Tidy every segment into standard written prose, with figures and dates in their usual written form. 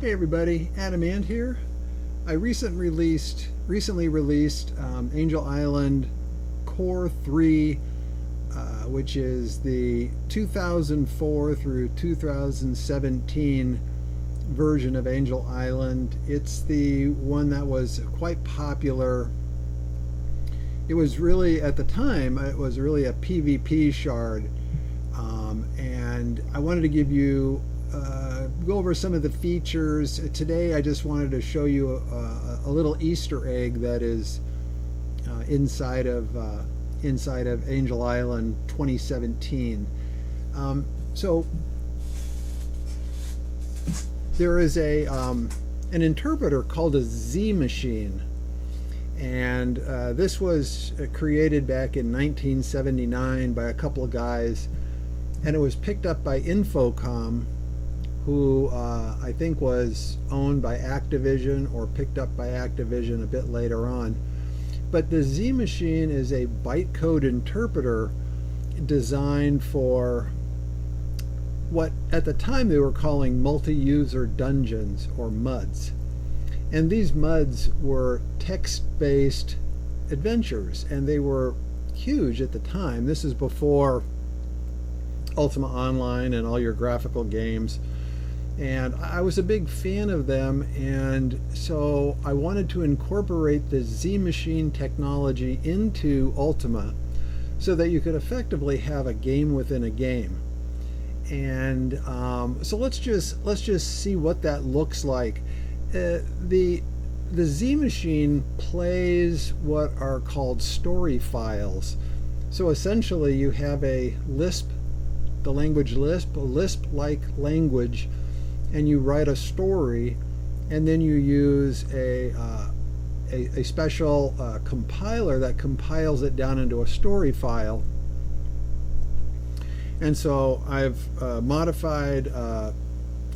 Hey everybody, Adam Ant here. I recently released Angel Island Core 3, which is the 2004 through 2017 version of Angel Island. It's the one that was quite popular. It was really, at the time, it was really a PvP shard. And I wanted to give you go over some of the features. Today I just wanted to show you a little Easter egg that is inside of Angel Island 2017. So there is an interpreter called a Z machine, and this was created back in 1979 by a couple of guys, and it was picked up by Infocom, who I think was owned by Activision or picked up by Activision a bit later on. But the Z machine is a bytecode interpreter designed for what at the time they were calling multi-user dungeons, or MUDs. And these MUDs were text-based adventures, and they were huge at the time. This is before Ultima Online and all your graphical games. And I was a big fan of them, and so I wanted to incorporate the Z machine technology into Ultima so that you could effectively have a game within a game. And so let's just see what that looks like. The Z machine plays what are called story files. So essentially you have a Lisp, the language Lisp, a Lisp-like language, and you write a story, and then you use a special compiler that compiles it down into a story file. And so I've modified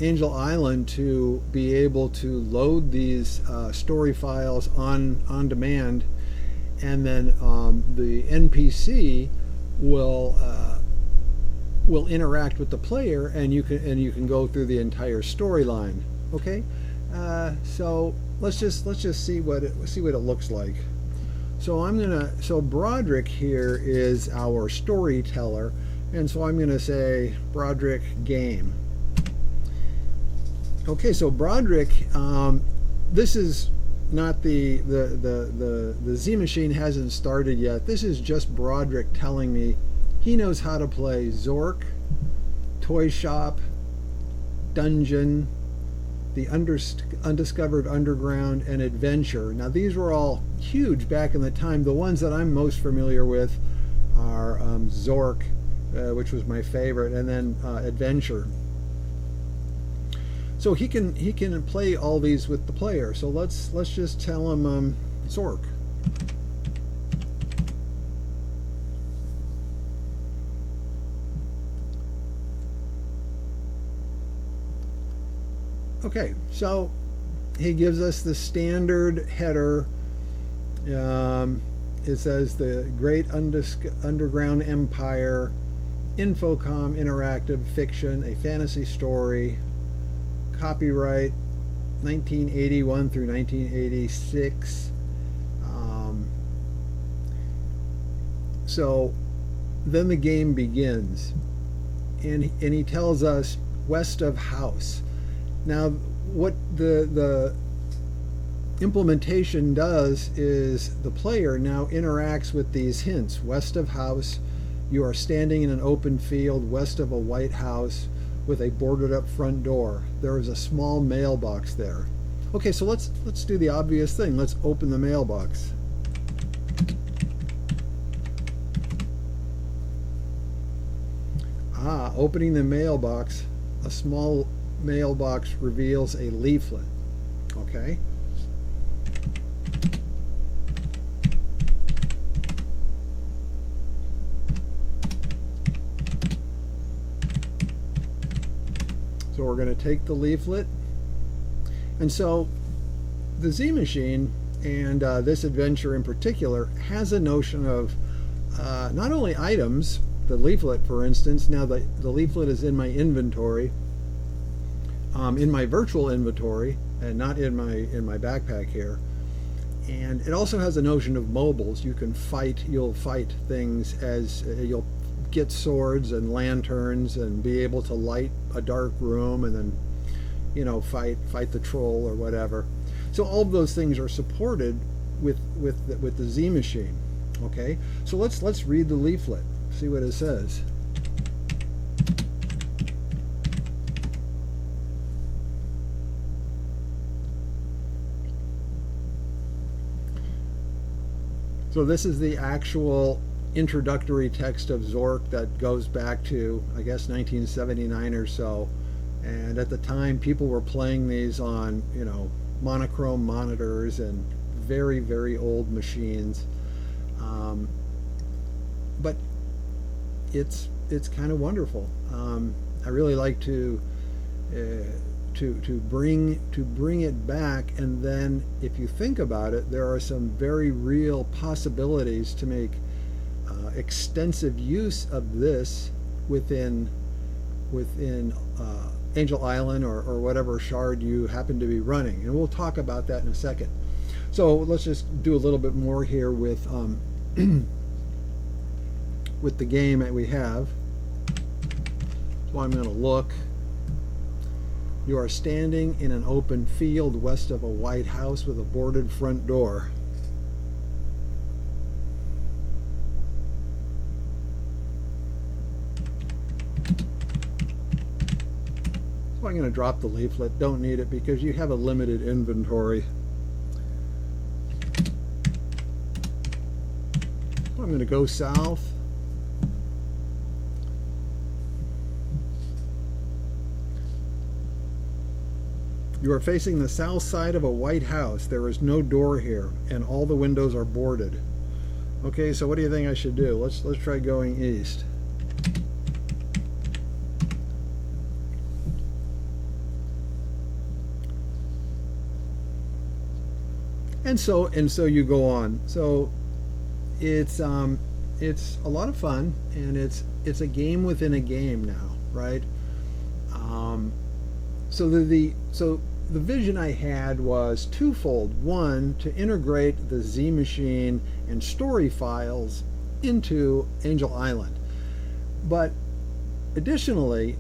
Angel Island to be able to load these story files on demand, and then the NPC will interact with the player, and you can go through the entire storyline. Okay, so let's just see what it looks like. So Broderick here is our storyteller, and so I'm gonna say Broderick game. Okay, so Broderick, this is not the Z machine hasn't started yet. This is just Broderick telling me he knows how to play Zork, Toy Shop, Dungeon, the Undiscovered Underground, and Adventure. Now these were all huge back in the time. The ones that I'm most familiar with are Zork, which was my favorite, and then Adventure. So he can play all these with the player. So let's just tell him Zork. Okay, so he gives us the standard header. It says the Great Underground Empire, Infocom Interactive Fiction, a fantasy story, copyright 1981 through 1986. So then the game begins, and he tells us west of house. Now, what the implementation does is the player now interacts with these hints. West of house, you are standing in an open field west of a white house with a boarded up front door. There is a small mailbox there. Okay, so let's do the obvious thing. Let's open the mailbox. Opening the mailbox, a small mailbox reveals a leaflet. Okay. So we're going to take the leaflet, and so the Z machine, and this adventure in particular, has a notion of not only items, the leaflet for instance. Now the leaflet is in my inventory, in my virtual inventory and not in my backpack here. And it also has a notion of mobiles. You'll fight things as you'll get swords and lanterns and be able to light a dark room and then, fight the troll or whatever. So all of those things are supported with the Z machine. Okay, so let's read the leaflet, see what it says. So this is the actual introductory text of Zork that goes back to, I guess, 1979 or so. And at the time, people were playing these on, monochrome monitors and very, very old machines. But it's kind of wonderful. I really like to bring it back, and then if you think about it, there are some very real possibilities to make extensive use of this within Angel Island or whatever shard you happen to be running, and we'll talk about that in a second. So let's just do a little bit more here with with the game that we have. So I'm going to look. You are standing in an open field west of a white house with a boarded front door. So I'm going to drop the leaflet. Don't need it because you have a limited inventory. So I'm going to go south. You are facing the south side of a white house. There is no door here, and all the windows are boarded. Okay, so what do you think I should do? Let's try going east. And so you go on. So it's a lot of fun, and it's a game within a game now, right? So the vision I had was twofold. One, to integrate the Z machine and story files into Angel Island. But additionally,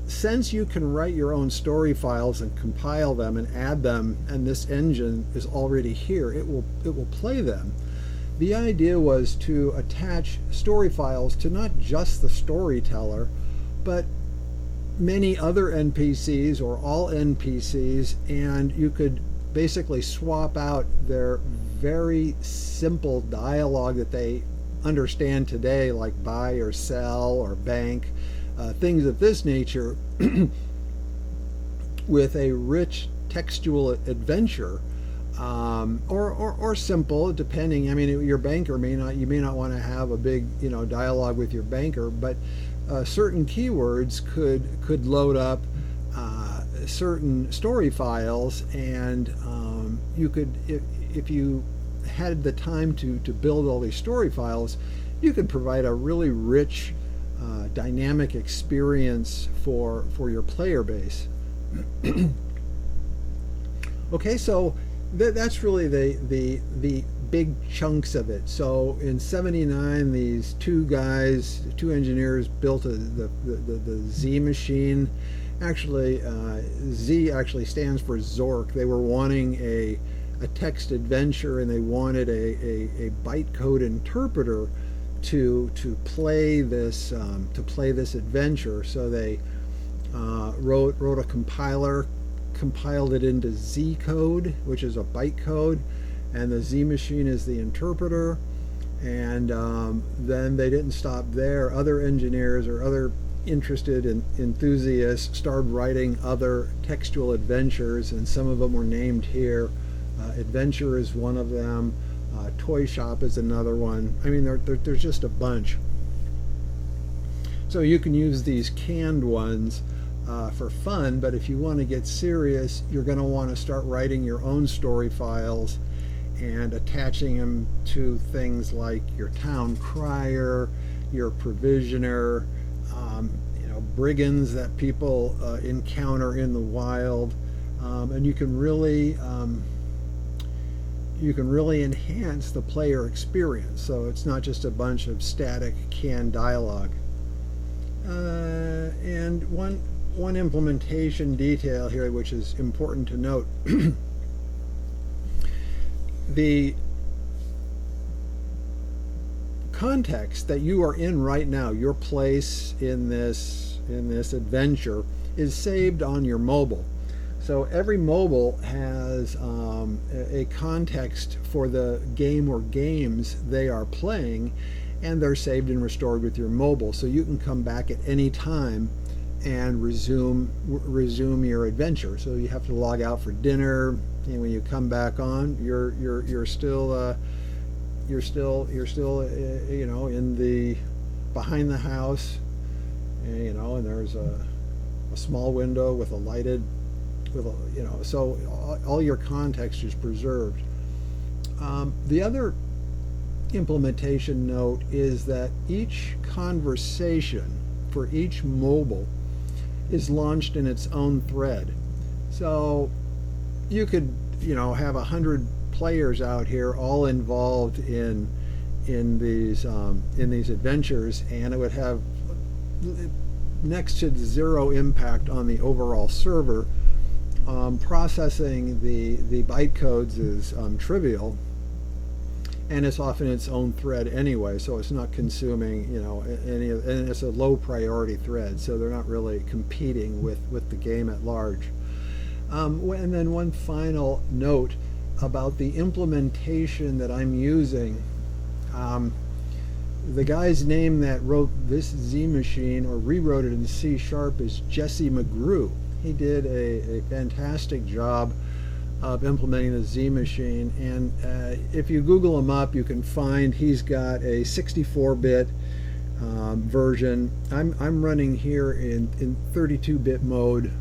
since you can write your own story files and compile them and add them, and this engine is already here, it will play them. The idea was to attach story files to not just the storyteller, but many other NPCs or all NPCs, and you could basically swap out their very simple dialogue that they understand today, like buy or sell or bank, things of this nature, with a rich textual adventure, or simple, depending. I mean, your banker you may not want to have a big dialogue with your banker, but certain keywords could load up certain story files, and you could, if you had the time to build all these story files, you could provide a really rich, dynamic experience for your player base. Okay, so that's really the big chunks of it. So in '79, these two engineers built the Z machine. Actually, Z actually stands for Zork. They were wanting a text adventure, and they wanted a bytecode interpreter to play this adventure. So they wrote a compiler, compiled it into Z code, which is a bytecode, and the Z machine is the interpreter. And then they didn't stop there. Other engineers or other interested enthusiasts started writing other textual adventures, and some of them were named here. Adventure is one of them. Toy Shop is another one. I mean, there's just a bunch. So you can use these canned ones for fun, but if you want to get serious, you're going to want to start writing your own story files and attaching them to things like your town crier, your provisioner, brigands that people encounter in the wild, and you can really enhance the player experience. So it's not just a bunch of static canned dialogue. And one implementation detail here, which is important to note, the context that you are in right now, your place in this adventure, is saved on your mobile. So every mobile has a context for the game or games they are playing, and they're saved and restored with your mobile. So you can come back at any time and resume your adventure. So you have to log out for dinner, and when you come back on, you're still in the behind the house, and there's a small window with a lighted, so all your context is preserved. The other implementation note is that each conversation for each mobile is launched in its own thread. So you could have 100 players out here all involved in these adventures, and it would have next to zero impact on the overall server. Processing the bytecodes is trivial, and it's often its own thread anyway, so it's not consuming any, and it's a low priority thread, so they're not really competing with the game at large. And then one final note about the implementation that I'm using. The guy's name that wrote this Z machine, or rewrote it in C# is Jesse McGrew. He did a fantastic job of implementing the Z machine, and if you Google him up, you can find he's got a 64-bit version. I'm running here in 32-bit mode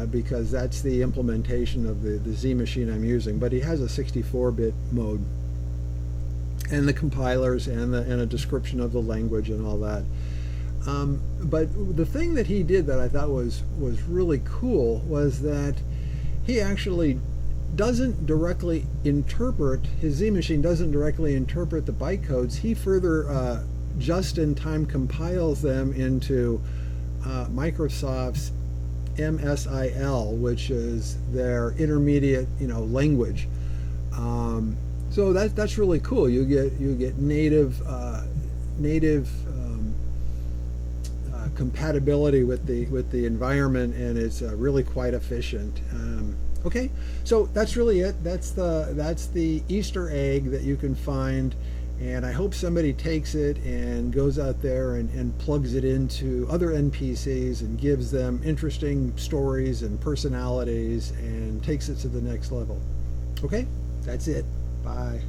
because that's the implementation of the Z machine I'm using, but he has a 64-bit mode, and the compilers and a description of the language and all that. But the thing that he did that I thought was really cool was that he actually doesn't directly interpret, his Z machine doesn't directly interpret the bytecodes. He further just in time compiles them into Microsoft's MSIL, which is their intermediate language. So that's really cool. You get native compatibility with the environment, and it's really quite efficient. Okay, so that's really it. That's the Easter egg that you can find, and I hope somebody takes it and goes out there and plugs it into other NPCs and gives them interesting stories and personalities and takes it to the next level. Okay, that's it. Bye.